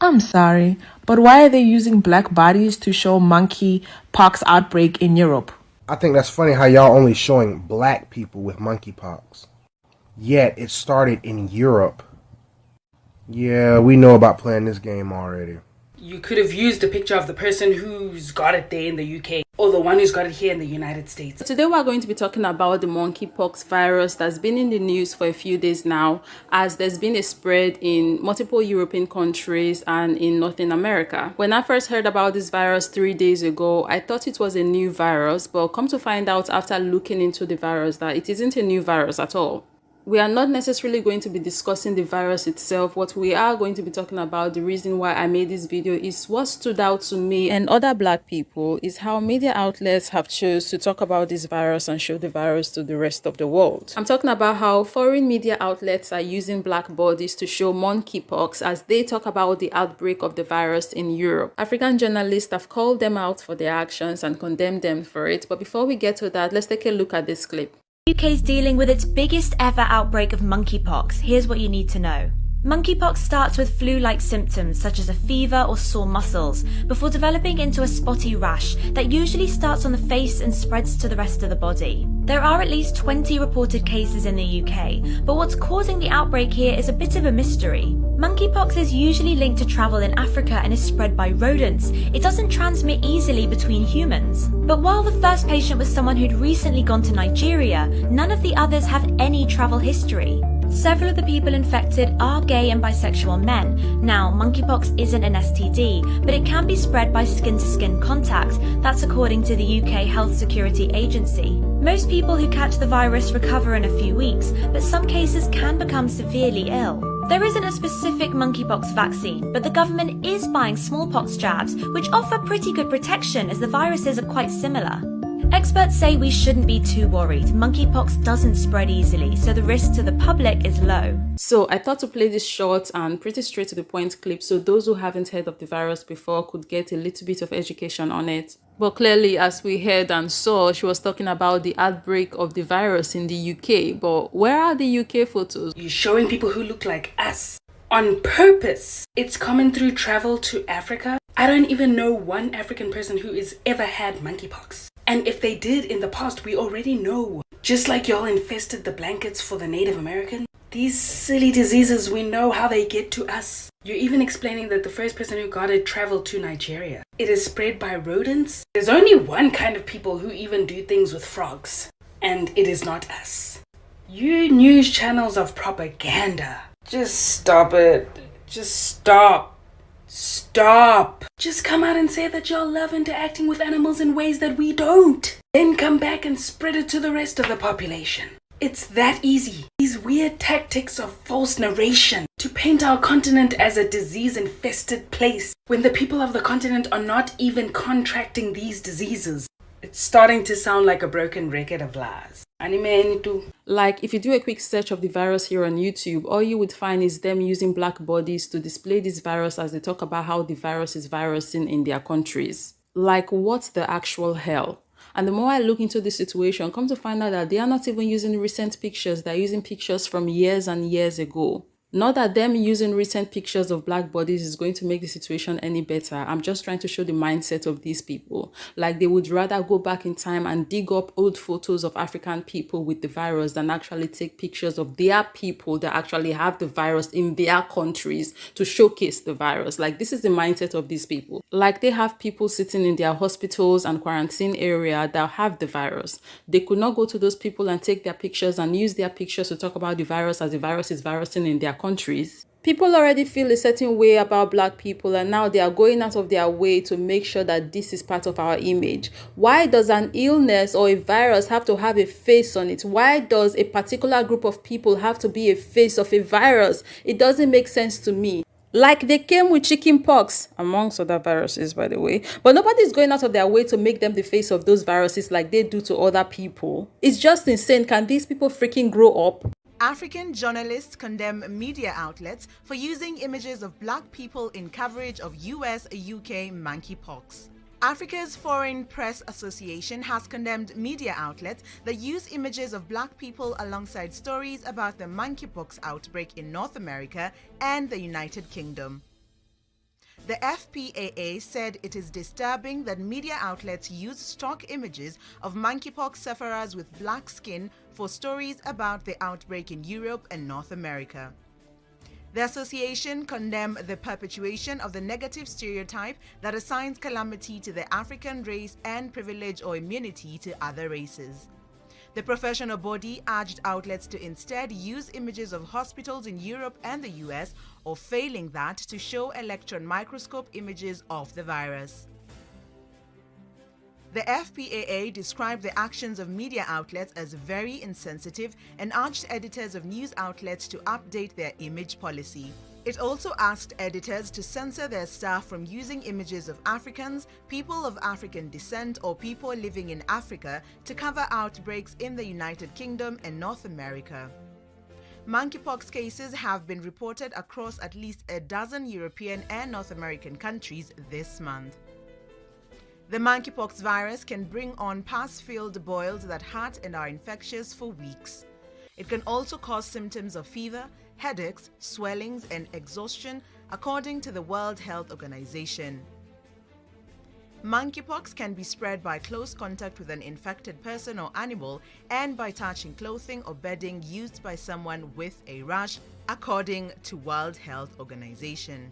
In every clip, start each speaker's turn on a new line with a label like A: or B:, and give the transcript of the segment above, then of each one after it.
A: I'm sorry, but why are they using black bodies to show monkeypox outbreak in Europe?
B: I think that's funny how y'all only showing black people with monkeypox. Yet it started in Europe. Yeah, we know about playing this game already.
C: You could have used a picture of the person who's got it there in the UK or the one who's got it here in the United States.
D: Today we're going to be talking about the monkeypox virus that's been in the news for a few days now, as there's been a spread in multiple European countries and in North America. When I first heard about this virus 3 days ago, I thought it was a new virus, but come to find out after looking into the virus that it isn't a new virus at all. We are not necessarily going to be discussing the virus itself. What we are going to be talking about, the reason why I made this video, is what stood out to me and other black people is how media outlets have chose to talk about this virus and show the virus to the rest of the world. I'm talking about how foreign media outlets are using black bodies to show monkeypox as they talk about the outbreak of the virus in Europe. African journalists have called them out for their actions and condemned them for it. But before we get to that, let's take a look at this clip.
E: UK is dealing with its biggest ever outbreak of monkeypox. Here's what you need to know. Monkeypox starts with flu-like symptoms such as a fever or sore muscles before developing into a spotty rash that usually starts on the face and spreads to the rest of the body. There are at least 20 reported cases in the UK, but what's causing the outbreak here is a bit of a mystery. Monkeypox is usually linked to travel in Africa and is spread by rodents. It doesn't transmit easily between humans. But while the first patient was someone who'd recently gone to Nigeria, none of the others have any travel history. Several of the people infected are gay and bisexual men. Now, monkeypox isn't an STD, but it can be spread by skin-to-skin contact. That's according to the UK Health Security Agency. Most people who catch the virus recover in a few weeks, but some cases can become severely ill. There isn't a specific monkeypox vaccine, but the government is buying smallpox jabs, which offer pretty good protection as the viruses are quite similar. Experts say we shouldn't be too worried. Monkeypox doesn't spread easily, so the risk to the public is low.
D: So I thought to play this short and pretty straight to the point clip so those who haven't heard of the virus before could get a little bit of education on it. But clearly, as we heard and saw, she was talking about the outbreak of the virus in the UK. But where are the UK photos?
C: You're showing people who look like us on purpose. It's common through travel to Africa. I don't even know one African person who has ever had monkeypox. And if they did in the past, we already know. Just like y'all infested the blankets for the Native American, these silly diseases, we know how they get to us. You're even explaining that the first person who got it traveled to Nigeria. It is spread by rodents. There's only one kind of people who even do things with frogs, and it is not us. You news channels of propaganda. Just stop it. Just stop. Stop. Just come out and say that y'all love interacting with animals in ways that we don't. Then come back and spread it to the rest of the population. It's that easy. These weird tactics of false narration to paint our continent as a disease-infested place when the people of the continent are not even contracting these diseases. It's starting to sound like a broken record of lies.
D: Like, if you do a quick search of the virus here on YouTube, all you would find is them using black bodies to display this virus as they talk about how the virus is virusing in their countries. Like, what's the actual hell? And the more I look into this situation, come to find out that they are not even using recent pictures. They're using pictures from years and years ago. Not that them using recent pictures of black bodies is going to make the situation any better. I'm just trying to show the mindset of these people. Like, they would rather go back in time and dig up old photos of African people with the virus than actually take pictures of their people that actually have the virus in their countries to showcase the virus. Like, this is the mindset of these people. Like, they have people sitting in their hospitals and quarantine area that have the virus. They could not go to those people and take their pictures and use their pictures to talk about the virus as the virus is virusing in their countries. People already feel a certain way about black people, and now they are going out of their way to make sure that this is part of our image. Why does an illness or a virus have to have a face on it? Why does a particular group of people have to be a face of a virus? It doesn't make sense to me. Like, they came with chicken pox, amongst other viruses, by the way. But nobody's going out of their way to make them the face of those viruses like they do to other people. It's just insane. Can these people freaking grow up?
F: African journalists condemn media outlets for using images of black people in coverage of US-UK monkeypox. Africa's Foreign Press Association has condemned media outlets that use images of black people alongside stories about the monkeypox outbreak in North America and the United Kingdom. The FPAA said it is disturbing that media outlets use stock images of monkeypox sufferers with black skin for stories about the outbreak in Europe and North America. The association condemned the perpetuation of the negative stereotype that assigns calamity to the African race and privilege or immunity to other races. The professional body urged outlets to instead use images of hospitals in Europe and the US, or failing that, to show electron microscope images of the virus. The FPAA described the actions of media outlets as very insensitive and urged editors of news outlets to update their image policy. It also asked editors to censor their staff from using images of Africans, people of African descent, or people living in Africa to cover outbreaks in the United Kingdom and North America. Monkeypox cases have been reported across at least a dozen European and North American countries this month. The monkeypox virus can bring on pus-filled boils that hurt and are infectious for weeks. It can also cause symptoms of fever, headaches, swellings, and exhaustion, according to the World Health Organization. Monkeypox can be spread by close contact with an infected person or animal and by touching clothing or bedding used by someone with a rash, according to World Health Organization.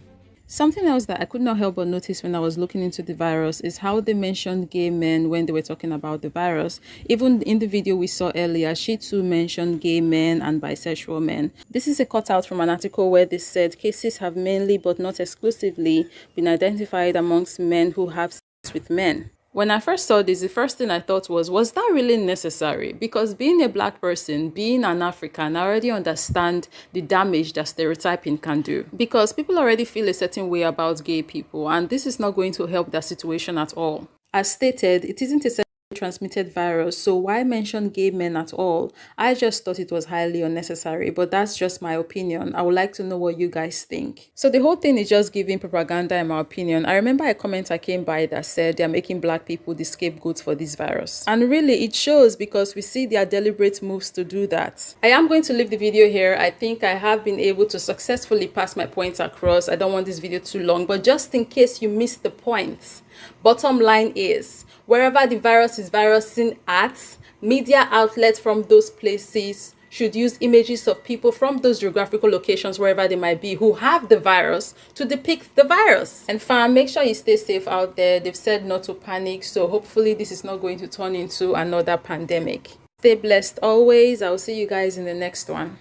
D: Something else that I could not help but notice when I was looking into the virus is how they mentioned gay men when they were talking about the virus. Even in the video we saw earlier, she too mentioned gay men and bisexual men. This is a cutout from an article where they said cases have mainly but not exclusively been identified amongst men who have sex with men. When I first saw this, the first thing I thought was that really necessary? Because being a black person, being an African, I already understand the damage that stereotyping can do. Because people already feel a certain way about gay people, and this is not going to help that situation at all. As stated, it isn't a transmitted virus, so why mention gay men at all? I just thought it was highly unnecessary, but that's just my opinion. I would like to know what you guys think. So the whole thing is just giving propaganda, in my opinion. I remember a comment I came by that said they're making black people the scapegoats for this virus, and really it shows, because we see their deliberate moves to do that. I am going to leave the video here. I think I have been able to successfully pass my points across. I don't want this video too long, but just in case you missed the points, bottom line is, wherever the virus is virusing at, media outlets from those places should use images of people from those geographical locations, wherever they might be, who have the virus, to depict the virus. And fam, make sure you stay safe out there. They've said not to panic, so hopefully this is not going to turn into another pandemic. Stay blessed always. I'll see you guys in the next one.